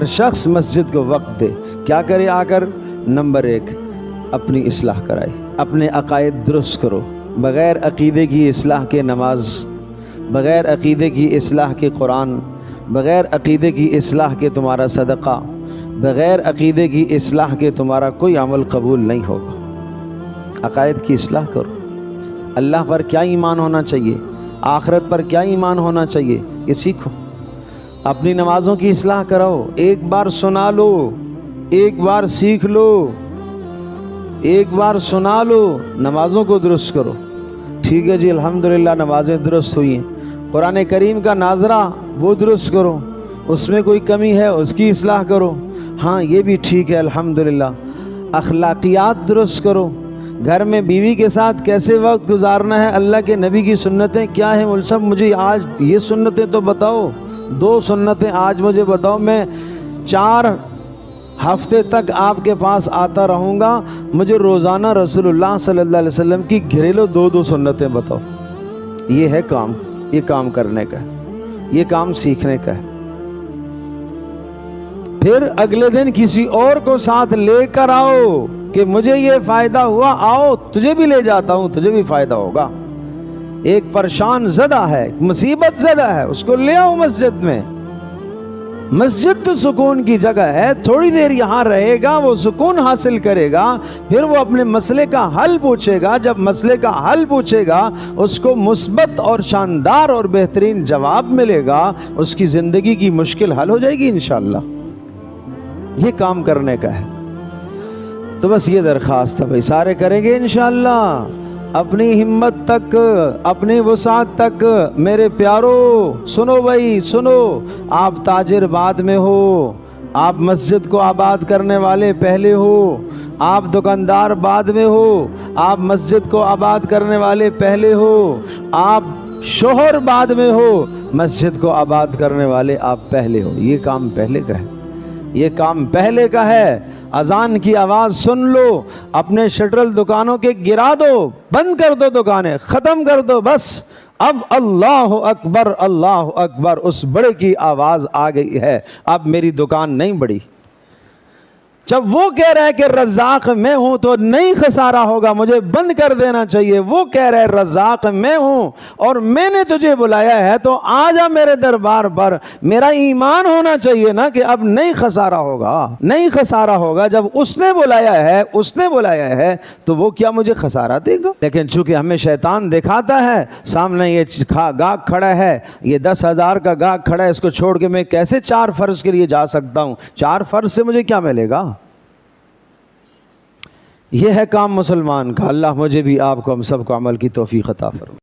ہر شخص مسجد کو وقت دے. کیا کرے آ کر؟ نمبر 1 اپنی اصلاح کرائے، اپنے عقائد درست کرو. بغیر عقیدے کی اصلاح کے نماز، بغیر عقیدے کی اصلاح کے قرآن، بغیر عقیدے کی اصلاح کے تمہارا صدقہ، بغیر عقیدے کی اصلاح کے تمہارا کوئی عمل قبول نہیں ہوگا. عقائد کی اصلاح کرو. اللہ پر کیا ایمان ہونا چاہیے، آخرت پر کیا ایمان ہونا چاہیے، یہ سیکھو. اپنی نمازوں کی اصلاح کراؤ. ایک بار سنا لو، ایک بار سیکھ لو، ایک بار سنا لو، نمازوں کو درست کرو. ٹھیک ہے جی الحمدللہ نمازیں درست ہوئی ہیں. قرآن کریم کا ناظرہ وہ درست کرو، اس میں کوئی کمی ہے اس کی اصلاح کرو. ہاں یہ بھی ٹھیک ہے الحمدللہ. اخلاقیات درست کرو. گھر میں بیوی کے ساتھ کیسے وقت گزارنا ہے، اللہ کے نبی کی سنتیں کیا ہیں، ملزم مجھے آج یہ سنتیں تو بتاؤ. 2 سنتیں آج مجھے بتاؤ. میں 4 ہفتے تک آپ کے پاس آتا رہوں گا. مجھے روزانہ رسول اللہ صلی اللہ علیہ وسلم کی گھریلو 2 سنتیں بتاؤ. یہ ہے کام، یہ کام کرنے کا ہے، یہ کام سیکھنے کا ہے. پھر اگلے دن کسی اور کو ساتھ لے کر آؤ کہ مجھے یہ فائدہ ہوا، آؤ تجھے بھی لے جاتا ہوں، تجھے بھی فائدہ ہوگا. ایک پریشان زدہ ہے، مصیبت زدہ ہے، اس کو لے آؤ مسجد میں. مسجد تو سکون کی جگہ ہے. تھوڑی دیر یہاں رہے گا، وہ سکون حاصل کرے گا، پھر وہ اپنے مسئلے کا حل پوچھے گا. جب مسئلے کا حل پوچھے گا اس کو مثبت اور شاندار اور بہترین جواب ملے گا، اس کی زندگی کی مشکل حل ہو جائے گی انشاءاللہ. یہ کام کرنے کا ہے. تو بس یہ درخواست ہے بھائی، سارے کریں گے انشاءاللہ. اپنی ہمت تک، اپنی وسعت تک. میرے پیارو سنو بھائی سنو، آپ تاجر بعد میں ہو، آپ مسجد کو آباد کرنے والے پہلے ہو. آپ دکاندار بعد میں ہو، آپ مسجد کو آباد کرنے والے پہلے ہو. آپ شوہر بعد میں ہو، مسجد کو آباد کرنے والے آپ پہلے ہو. یہ کام پہلے کا ہے، یہ کام پہلے کا ہے. اذان کی آواز سن لو، اپنے شٹرل دکانوں کے گرا دو، بند کر دو دکانیں، ختم کر دو. بس اب اللہ اکبر اللہ اکبر اس بڑے کی آواز آ گئی ہے. اب میری دکان نہیں بڑی. جب وہ کہہ رہا ہے کہ رزاق میں ہوں تو نہیں خسارہ ہوگا، مجھے بند کر دینا چاہیے. وہ کہہ رہا ہے رزاق میں ہوں اور میں نے تجھے بلایا ہے تو آ جا میرے دربار پر. میرا ایمان ہونا چاہیے نا کہ اب نہیں خسارہ ہوگا، نہیں خسارہ ہوگا. جب اس نے بلایا ہے، اس نے بلایا ہے تو وہ کیا مجھے خسارہ دے گا؟ لیکن چونکہ ہمیں شیطان دکھاتا ہے سامنے یہ گاہک کھڑا ہے، یہ 10,000 کا گاہک کھڑا ہے، اس کو چھوڑ کے میں کیسے 4 فرض کے لیے جا سکتا ہوں؟ 4 فرض سے مجھے کیا ملے گا؟ یہ ہے کام مسلمان کا. اللہ مجھے بھی آپ کو ہم سب کو عمل کی توفیق عطا فرمائے.